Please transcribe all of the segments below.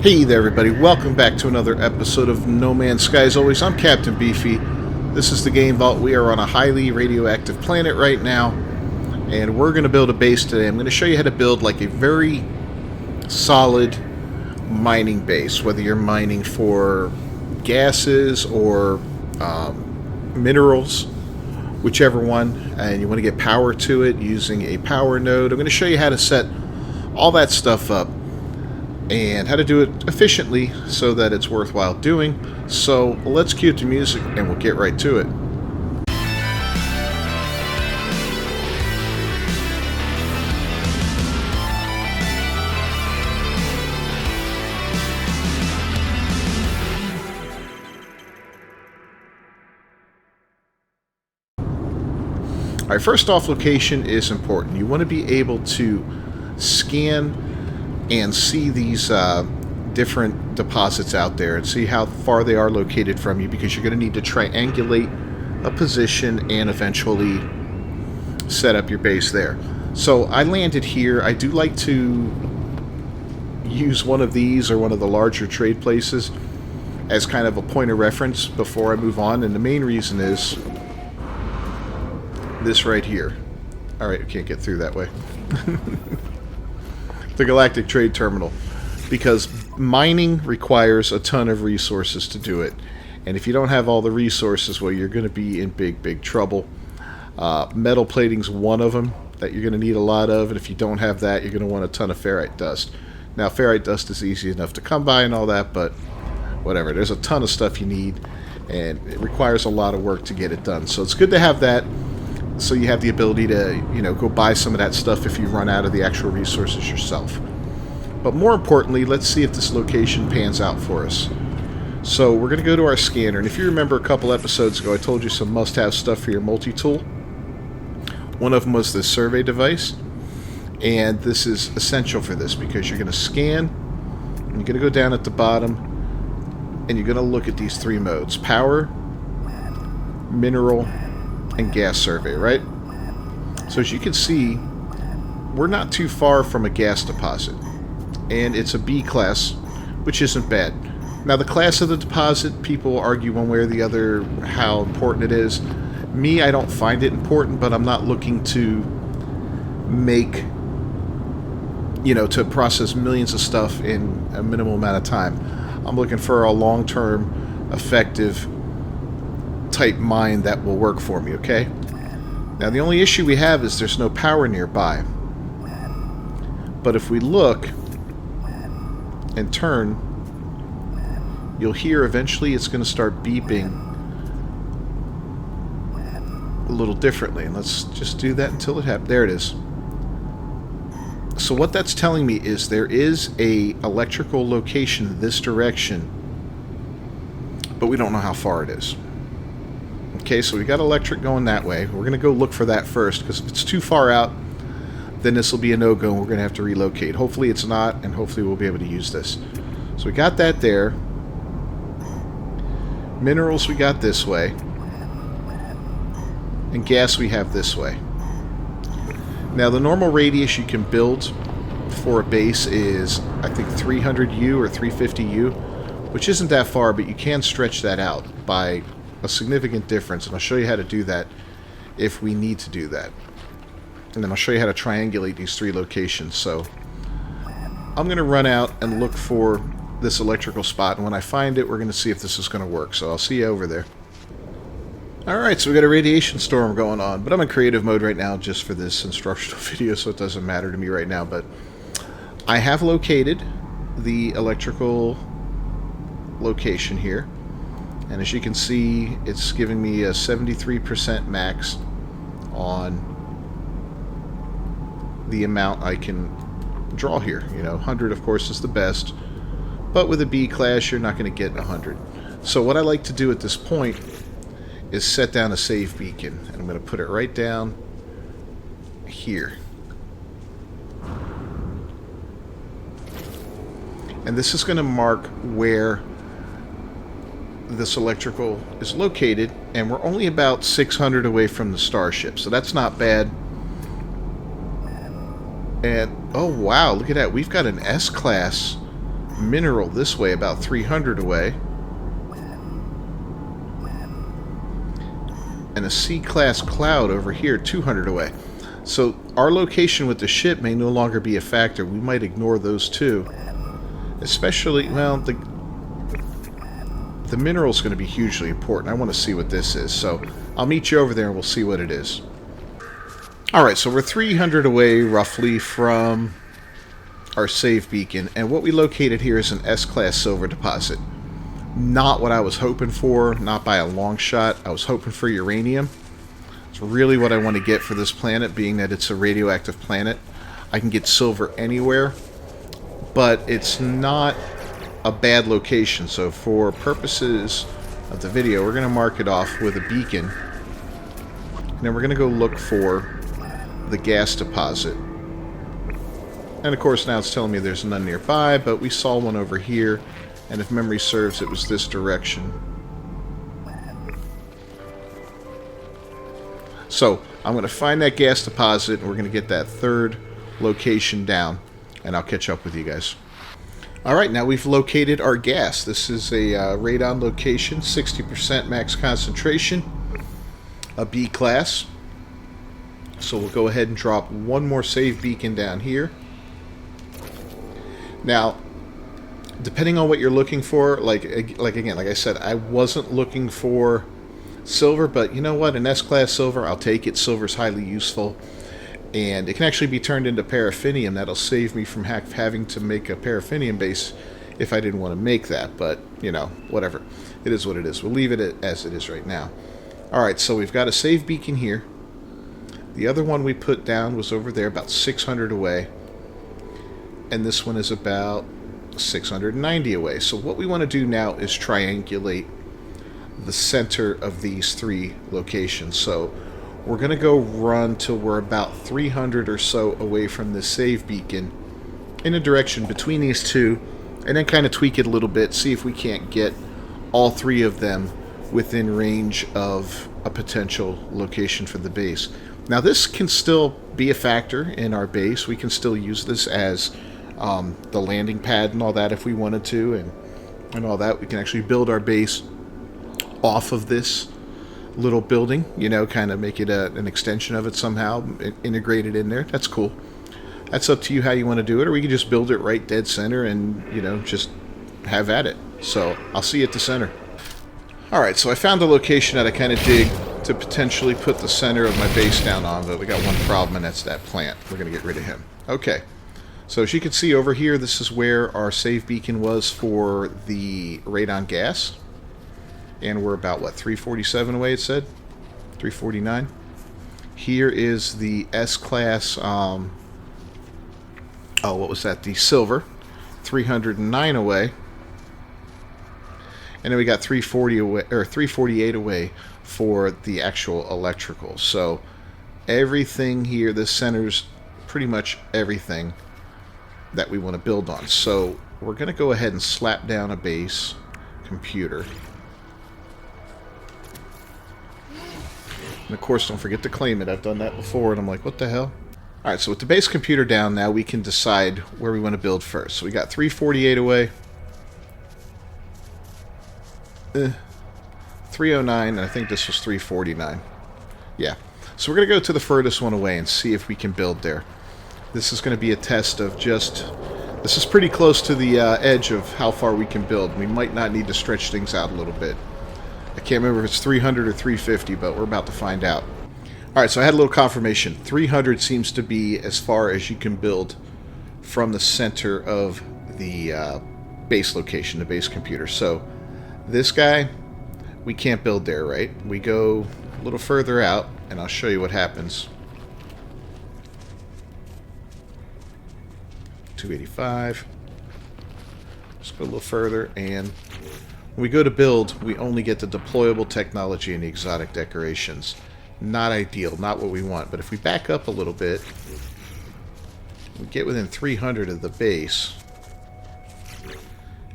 Hey there everybody, welcome back to another episode of No Man's Sky. As always, I'm Captain Beefy. This is the Game Vault. We are on a highly radioactive planet right now, and we're going to build a base today. I'm going to show you how to build like a very solid mining base, whether you're mining for gases or minerals, whichever one, and you want to get power to it using a power node. I'm going to show you how to set all that stuff up and how to do it efficiently so that it's worthwhile doing. So let's cue the music and we'll get right to it. Alright, first off, location is important. You want to be able to scan and see these different deposits out there and see how far they are located from you, because you're going to need to triangulate a position and eventually set up your base there. So I landed here. I do like to use one of these or one of the larger trade places as kind of a point of reference before I move on, and the main reason is this right here. Alright, I can't get through that way. The Galactic Trade Terminal, because mining requires a ton of resources to do it, and if you don't have all the resources, well, you're going to be in big trouble. Metal plating's one of them that you're going to need a lot of, and if you don't have that, you're going to want a ton of ferrite dust. Now, ferrite dust is easy enough to come by and all that, but whatever, there's a ton of stuff you need, and it requires a lot of work to get it done. So it's good to have that, so you have the ability to, go buy some of that stuff if you run out of the actual resources yourself. But more importantly, let's see if this location pans out for us. So we're going to go to our scanner, and if you remember a couple episodes ago, I told you some must-have stuff for your multi-tool. One of them was this survey device, and this is essential for this because you're going to scan, and you're going to go down at the bottom, and you're going to look at these three modes: power, mineral, and gas survey, right? So as you can see, we're not too far from a gas deposit, and it's a B class, which isn't bad. Now, the class of the deposit, people argue one way or the other how important it is. Me, I don't find it important, but I'm not looking to make, to process millions of stuff in a minimal amount of time. I'm looking for a long-term, effective type mine that will work for me, okay? Now, the only issue we have is there's no power nearby. But if we look and turn, you'll hear eventually it's going to start beeping a little differently. And let's just do that until it happens. There it is. So what that's telling me is there is a electrical location this direction, but we don't know how far it is. Okay, so we got electric going that way. We're going to go look for that first, because if it's too far out, then this will be a no-go and we're going to have to relocate. Hopefully it's not, and hopefully we'll be able to use this. So we got that there. Minerals we got this way. And gas we have this way. Now, the normal radius you can build for a base is, I think, 300U or 350U, which isn't that far, but you can stretch that out by a significant difference, and I'll show you how to do that if we need to do that. And then I'll show you how to triangulate these three locations. So I'm going to run out and look for this electrical spot, and when I find it, we're going to see if this is going to work. So I'll see you over there. Alright, so we got a radiation storm going on, but I'm in creative mode right now just for this instructional video, so it doesn't matter to me right now. But I have located the electrical location here, and as you can see, it's giving me a 73% max on the amount I can draw here. 100 of course is the best, but with a B class you're not going to get 100. So what I like to do at this point is set down a save beacon, and I'm going to put it right down here. And this is going to mark where this electrical is located, and we're only about 600 away from the starship, so that's not bad. And oh wow, look at that, we've got an S-class mineral this way about 300 away. And a C-class cloud over here 200 away. So our location with the ship may no longer be a factor. We might ignore those two. Especially, well, the mineral's going to be hugely important. I want to see what this is. So I'll meet you over there and we'll see what it is. Alright, so we're 300 away roughly from our save beacon. And what we located here is an S-class silver deposit. Not what I was hoping for, not by a long shot. I was hoping for uranium. It's really what I want to get for this planet, being that it's a radioactive planet. I can get silver anywhere, but it's not a bad location. So for purposes of the video, we're going to mark it off with a beacon. And then we're going to go look for the gas deposit. And of course now it's telling me there's none nearby, but we saw one over here. And if memory serves, it was this direction. So I'm going to find that gas deposit, and we're going to get that third location down, and I'll catch up with you guys. Alright, now we've located our gas. This is a radon location, 60% max concentration, a B class. So we'll go ahead and drop one more save beacon down here. Now, depending on what you're looking for, like I said, I wasn't looking for silver, but you know what? An S-class silver, I'll take it. Silver's highly useful, and it can actually be turned into paraffinium. That'll save me from having to make a paraffinium base if I didn't want to make that, but, you know, whatever. It is what it is. We'll leave it as it is right now. Alright, so we've got a save beacon here. The other one we put down was over there, about 600 away, and this one is about 690 away. So what we want to do now is triangulate the center of these three locations. So we're going to go run till we're about 300 or so away from the save beacon in a direction between these two, and then kind of tweak it a little bit, see if we can't get all three of them within range of a potential location for the base. Now this can still be a factor in our base. We can still use this as the landing pad and all that if we wanted to, and all that. We can actually build our base off of this little building, you know, kind of make it an extension of it somehow, integrate it in there. That's cool. That's up to you how you want to do it, or we can just build it right dead center and, you know, just have at it. So I'll see you at the center. Alright, so I found the location that I kind of dig to potentially put the center of my base down on, but we got one problem, and that's that plant. We're going to get rid of him. Okay. So as you can see over here, this is where our save beacon was for the radon gas. And we're about, what, 347 away, it said? 349. Here is the S-class, what was that? The silver. 309 away. And then we got 340 away, or 348 away for the actual electrical. So everything here, this centers pretty much everything that we want to build on. So we're going to go ahead and slap down a base computer. And of course, don't forget to claim it. I've done that before, and I'm like, what the hell? Alright, so with the base computer down now, we can decide where we want to build first. So we got 348 away. 309, and I think this was 349. Yeah. So we're going to go to the furthest one away and see if we can build there. This is going to be a test of just... This is pretty close to the edge of how far we can build. We might not need to stretch things out a little bit. I can't remember if it's 300 or 350, but we're about to find out. Alright, so I had a little confirmation. 300 seems to be as far as you can build from the center of the base location, the base computer. So this guy, we can't build there, right? We go a little further out, and I'll show you what happens. 285. Just go a little further, and when we go to build, we only get the deployable technology and the exotic decorations. Not ideal, not what we want. But if we back up a little bit, we get within 300 of the base.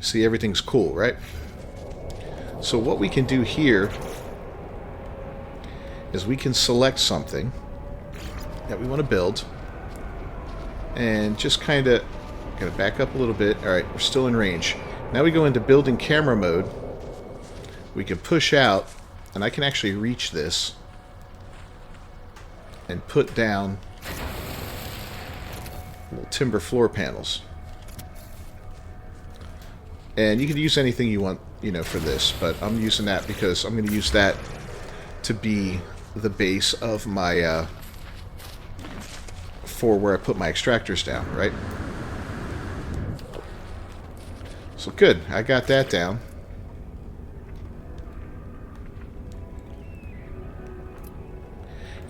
See, everything's cool, right? So what we can do here is we can select something that we want to build and just kind of Gotta back up a little bit. Alright, we're still in range. Now we go into building camera mode. We can push out, and I can actually reach this and put down little timber floor panels. And you can use anything you want, you know, for this, but I'm using that because I'm going to use that to be the base of my, for where I put my extractors down, right? So good, I got that down.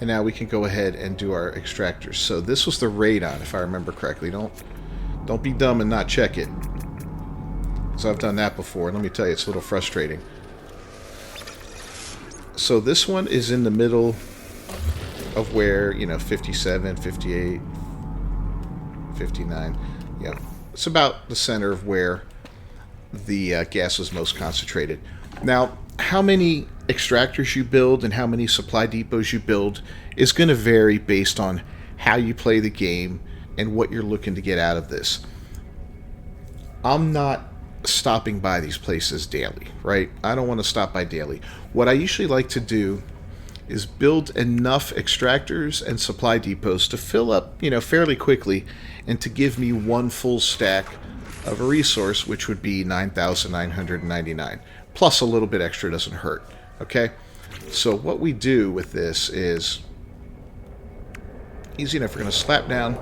And now we can go ahead and do our extractors. So this was the radon, if I remember correctly. Don't be dumb and not check it. So I've done that before, and let me tell you, it's a little frustrating. So this one is in the middle of where, you know, 57, 58, 59. Yeah, it's about the center of where the gas is most concentrated. Now, how many extractors you build and how many supply depots you build is going to vary based on how you play the game and what you're looking to get out of this. I'm not stopping by these places daily, right? I don't want to stop by daily. What I usually like to do is build enough extractors and supply depots to fill up, you know, fairly quickly and to give me one full stack of a resource, which would be 9,999. Plus a little bit extra doesn't hurt, okay? So what we do with this is easy enough. We're going to slap down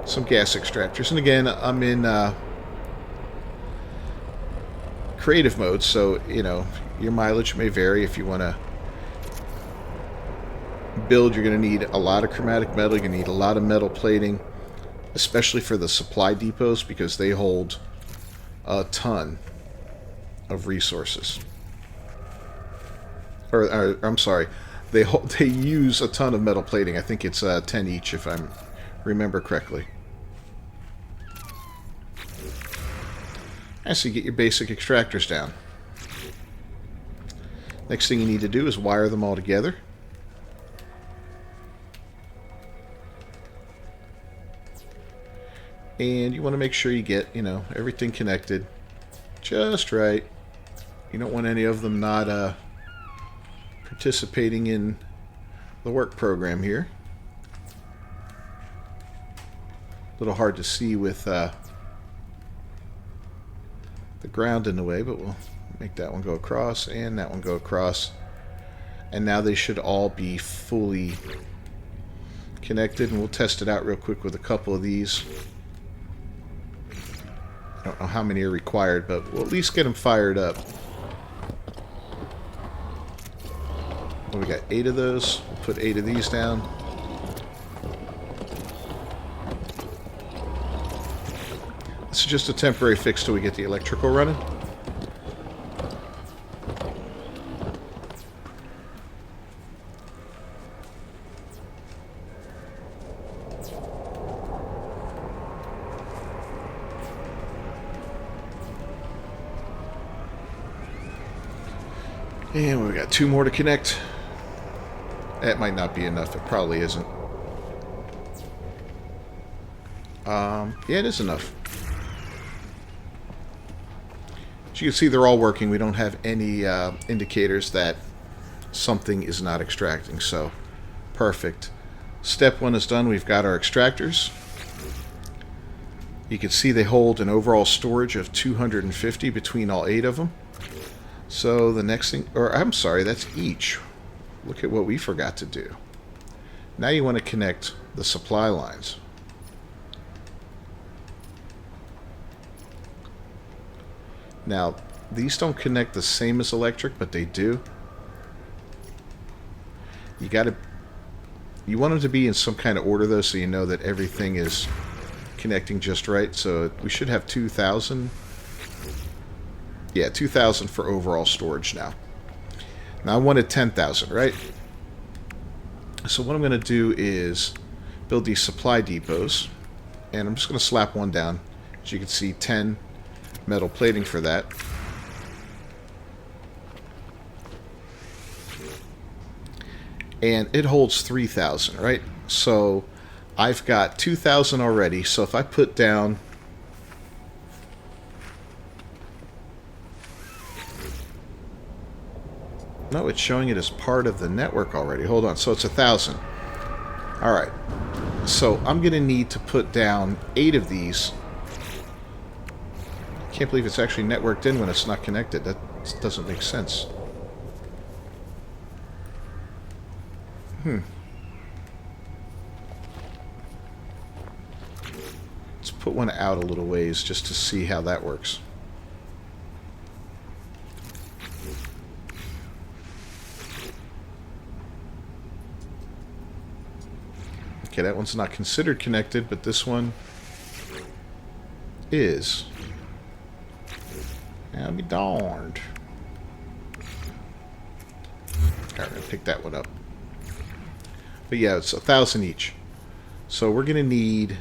some gas extractors. And again, I'm in creative mode, so, you know, your mileage may vary. If you want to build, you're going to need a lot of chromatic metal. You're going to need a lot of metal plating, especially for the supply depots, because they hold a ton of resources. Or I'm sorry, they use a ton of metal plating. I think it's 10 each, if I remember correctly. And so you get your basic extractors down. Next thing you need to do is wire them all together. And you want to make sure you get, you know, everything connected just right. You don't want any of them not participating in the work program here. A little hard to see with the ground in the way, but we'll make that one go across and that one go across. And now they should all be fully connected, and we'll test it out real quick with a couple of these. I don't know how many are required, but we'll at least get them fired up. Well, we got 8 of those. We'll put 8 of these down. This is just a temporary fix till we get the electrical running. And we've got 2 more to connect. That might not be enough. It probably isn't. Yeah, it is enough. As you can see, they're all working. We don't have any indicators that something is not extracting. So, perfect. Step 1 is done. We've got our extractors. You can see they hold an overall storage of 250 between all 8 of them. So the next thing, or I'm sorry, that's each. Look at what we forgot to do. Now you want to connect the supply lines. Now, these don't connect the same as electric, but they do. You want them to be in some kind of order, though, so you know that everything is connecting just right. So we should have 2,000. Yeah, 2,000 for overall storage now. Now I wanted 10,000, right? So what I'm going to do is build these supply depots, and I'm just going to slap one down. As you can see, 10 metal plating for that. And it holds 3,000, right? So I've got 2,000 already. So if I put down No, it's showing it as part of the network already. Hold on. So it's 1,000. All right. So I'm going to need to put down 8 of these. I can't believe it's actually networked in when it's not connected. That doesn't make sense. Let's put one out a little ways just to see how that works. Okay, that one's not considered connected, but this one is. I'll be darned. Alright, I'll pick that one up. But yeah, it's 1,000 each. So we're going to need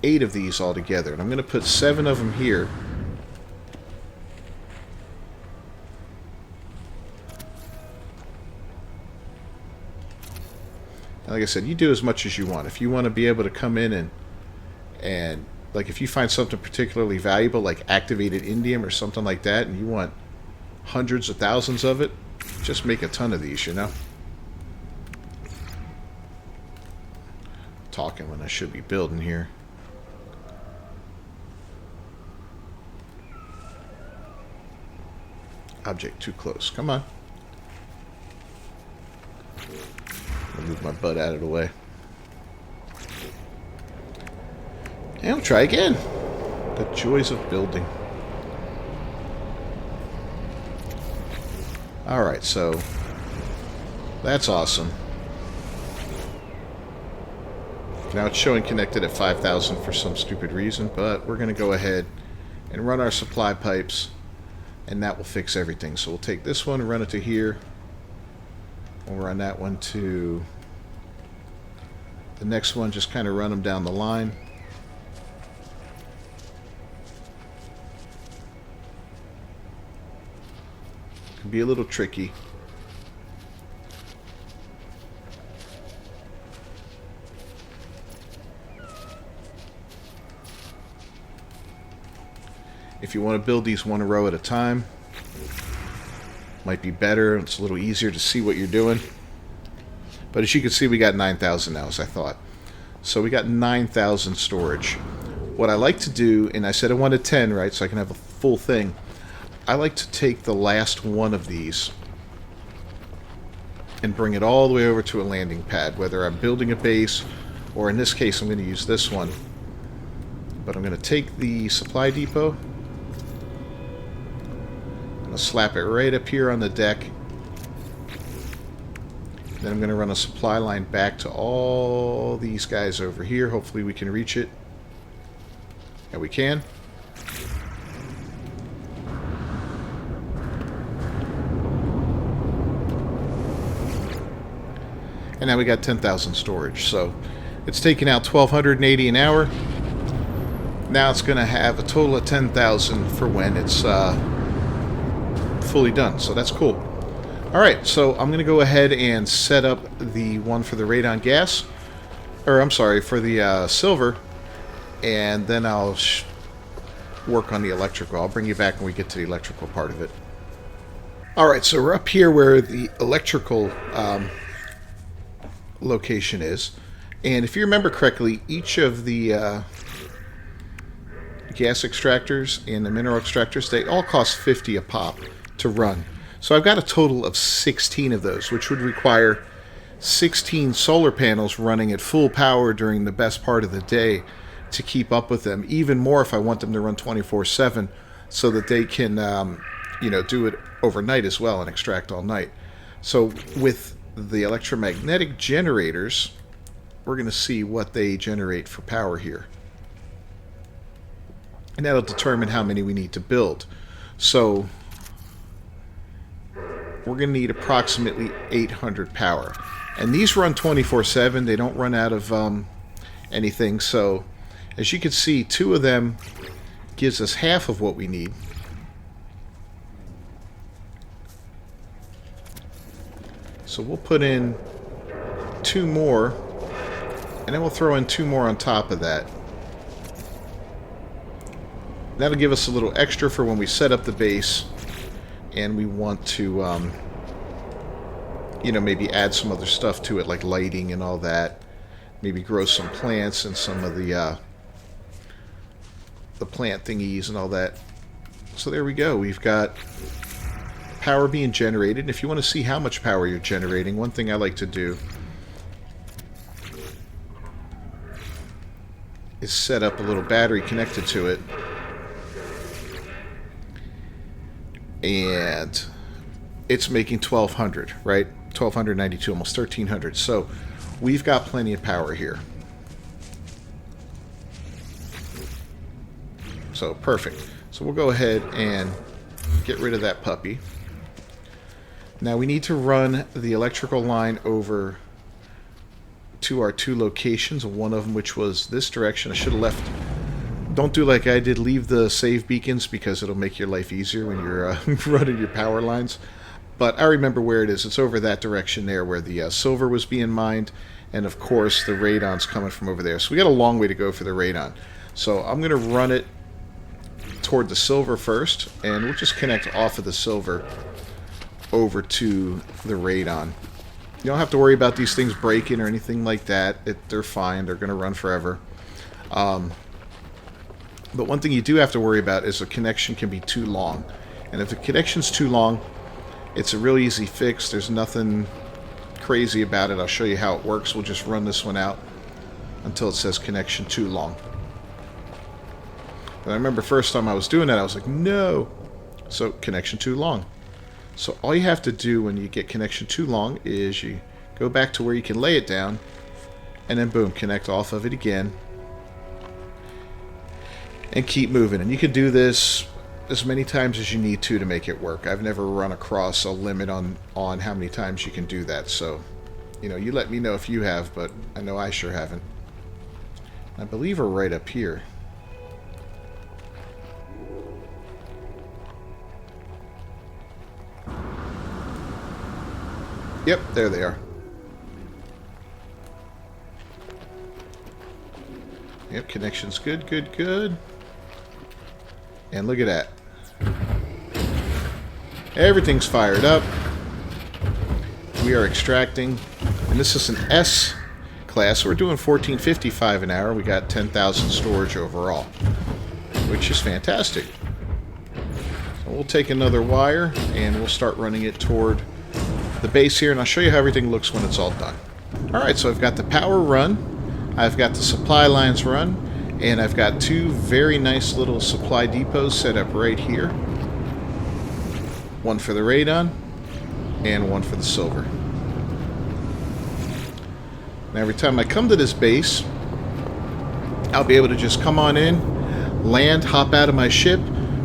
8 of these all together. And I'm going to put 7 of them here. And like I said, you do as much as you want. If you want to be able to come in and like if you find something particularly valuable, like activated indium or something like that, and you want hundreds of thousands of it, just make a ton of these, you know? Talking when I should be building here. Object too close. Come on. I'll move my butt out of the way. And we'll try again. The joys of building. Alright, so that's awesome. Now it's showing connected at 5,000 for some stupid reason, but we're going to go ahead and run our supply pipes, and that will fix everything. So we'll take this one and run it to here. We'll run that one to the next one, just kind of run them down the line. Can be a little tricky. If you want to build these one row at a time, might be better. It's a little easier to see what you're doing. But as you can see, we got 9,000 now, as I thought. So we got 9,000 storage. What I like to do, and I said I wanted 10, right, so I can have a full thing. I like to take the last one of these and bring it all the way over to a landing pad, whether I'm building a base, or in this case, I'm going to use this one. But I'm going to take the supply depot. I'm going to slap it right up here on the deck. Then I'm going to run a supply line back to all these guys over here. Hopefully we can reach it. Yeah, we can. And now we got 10,000 storage. So it's taking out 1,280 an hour. Now it's going to have a total of 10,000 for when it's fully done. So that's cool. Alright, so I'm going to go ahead and set up the one for the radon gas. Or, I'm sorry, for the silver. And then I'll work on the electrical. I'll bring you back when we get to the electrical part of it. Alright, so we're up here where the electrical location is. And if you remember correctly, each of the gas extractors and the mineral extractors, they all cost 50 a pop to run. So I've got a total of 16 of those, which would require 16 solar panels running at full power during the best part of the day to keep up with them. Even more if I want them to run 24/7 so that they can do it overnight as well and extract all night. So with the electromagnetic generators, we're going to see what they generate for power here. And that'll determine how many we need to build. So we're going to need approximately 800 power. And these run 24/7. They don't run out of anything. So as you can see, 2 of them gives us half of what we need. So we'll put in 2 more, and then we'll throw in 2 more on top of that. That'll give us a little extra for when we set up the base and we want to you know, maybe add some other stuff to it, like lighting and all that. Maybe grow some plants and some of the plant thingies and all that. So there we go. We've got power being generated. And if you want to see how much power you're generating, one thing I like to do is set up a little battery connected to it. And it's making 1200, right? 1292, almost 1300. So we've got plenty of power here. So perfect. So we'll go ahead and get rid of that puppy. Now we need to run the electrical line over to our two locations, one of them which was this direction. I should have left. Don't do like I did, leave the save beacons, because it'll make your life easier when you're running your power lines. But I remember where it is. It's over that direction there where the silver was being mined, and of course the radon's coming from over there. So we got a long way to go for the radon. So I'm going to run it toward the silver first, and we'll just connect off of the silver over to the radon. You don't have to worry about these things breaking or anything like that. They're fine. They're going to run forever. But one thing you do have to worry about is a connection can be too long. And if the connection's too long, it's a real easy fix. There's nothing crazy about it. I'll show you how it works. We'll just run this one out until it says connection too long. And I remember first time I was doing that, I was like, no. So connection too long. So all you have to do when you get connection too long is you go back to where you can lay it down, and then boom, connect off of it again, and keep moving. And you can do this as many times as you need to make it work. I've never run across a limit on how many times you can do that. So, you know, you let me know if you have, but I know I sure haven't. I believe we're right up here. Yep, there they are. Yep, connection's good, good, good. And look at that. Everything's fired up. We are extracting. And this is an S class. We're doing 1455 an hour. We got 10,000 storage overall, which is fantastic. So we'll take another wire and we'll start running it toward the base here, and I'll show you how everything looks when it's all done. Alright, so I've got the power run, I've got the supply lines run, and I've got two very nice little supply depots set up right here. One for the radon, and one for the silver. Now every time I come to this base, I'll be able to just come on in, land, hop out of my ship,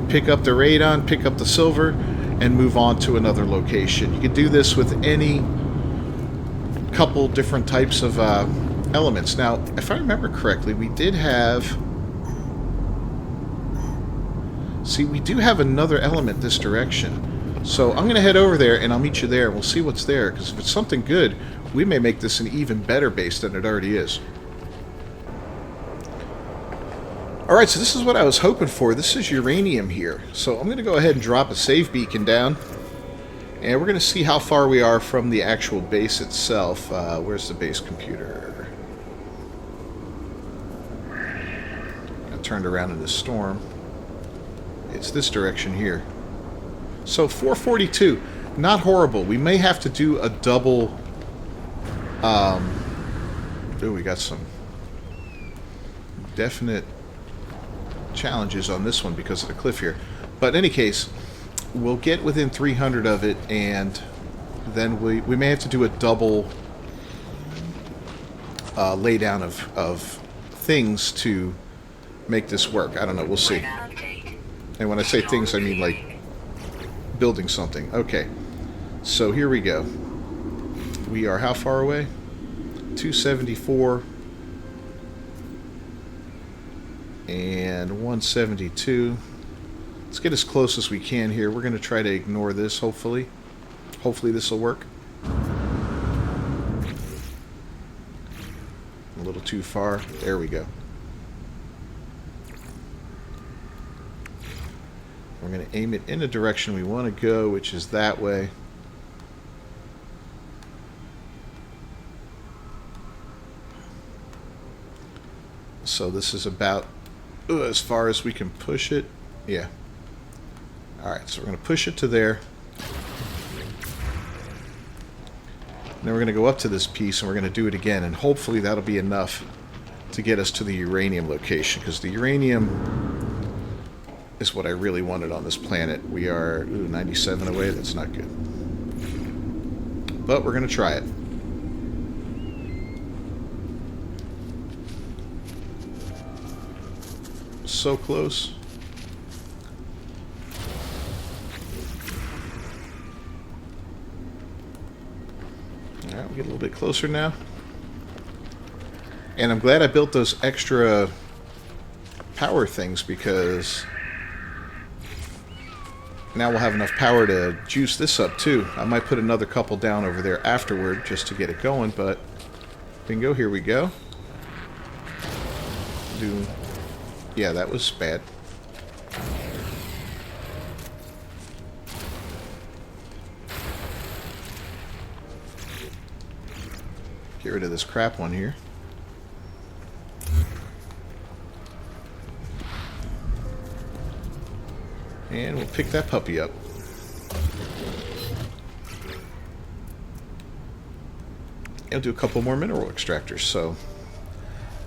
pick up the radon, pick up the silver, and move on to another location. You can do this with any couple different types of elements. Now, if I remember correctly, we did have... See, we do have another element this direction. So I'm going to head over there, and I'll meet you there, and we'll see what's there, because if it's something good, we may make this an even better base than it already is. Alright, so this is what I was hoping for. This is uranium here. So I'm going to go ahead and drop a save beacon down. And we're going to see how far we are from the actual base itself. Where's the base computer? I turned around in this storm. It's this direction here. So 442. Not horrible. We may have to do a double... Oh, we got some definite challenges on this one because of the cliff here. But in any case, we'll get within 300 of it, and then we may have to do a double laydown of things to make this work. I don't know, we'll see. And when I say things, I mean like building something. Okay, so here we go. We are how far away? 274 and 172. Let's get as close as we can here. We're going to try to ignore this, hopefully. Hopefully this will work. A little too far. There we go. We're going to aim it in the direction we want to go, which is that way. So this is about as far as we can push it. Yeah. Alright, so we're going to push it to there. And then we're going to go up to this piece and we're going to do it again. And hopefully that'll be enough to get us to the uranium location. Because the uranium is what I really wanted on this planet. We are 97 away. That's not good. But we're going to try it. So close. Alright, we get a little bit closer now. And I'm glad I built those extra power things because now we'll have enough power to juice this up too. I might put another couple down over there afterward just to get it going, but bingo, here we go. Yeah, that was bad. Get rid of this crap one here. And we'll pick that puppy up. And we'll do a couple more mineral extractors, so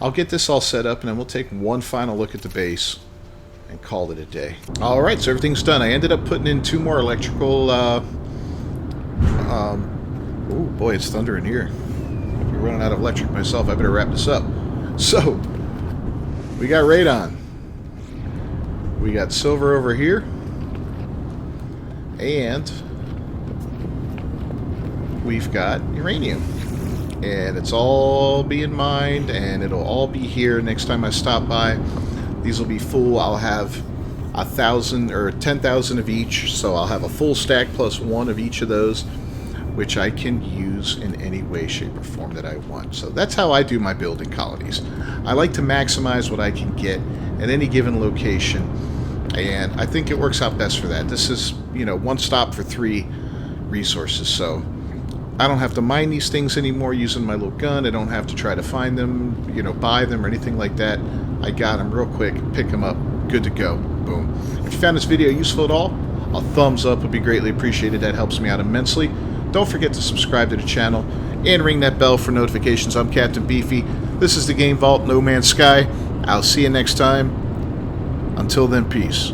I'll get this all set up and then we'll take one final look at the base and call it a day. Alright, so everything's done. I ended up putting in 2 more electrical oh boy, it's thunder in here. I'm running out of electric myself. I better wrap this up. So we got radon. We got silver over here. And we've got uranium. And it's all being mined, and it'll all be here next time I stop by. These will be full. I'll have 1,000 or 10,000 of each, so I'll have a full stack plus 1 of each of those, which I can use in any way, shape, or form that I want. So that's how I do my building colonies. I like to maximize what I can get at any given location, and I think it works out best for that. This is, you know, one stop for 3 resources, so I don't have to mine these things anymore using my little gun. I don't have to try to find them, you know, buy them or anything like that. I got them real quick, pick them up, good to go. Boom. If you found this video useful at all, a thumbs up would be greatly appreciated. That helps me out immensely. Don't forget to subscribe to the channel and ring that bell for notifications. I'm Captain Beefy. This is the Game Vault, No Man's Sky. I'll see you next time. Until then, peace.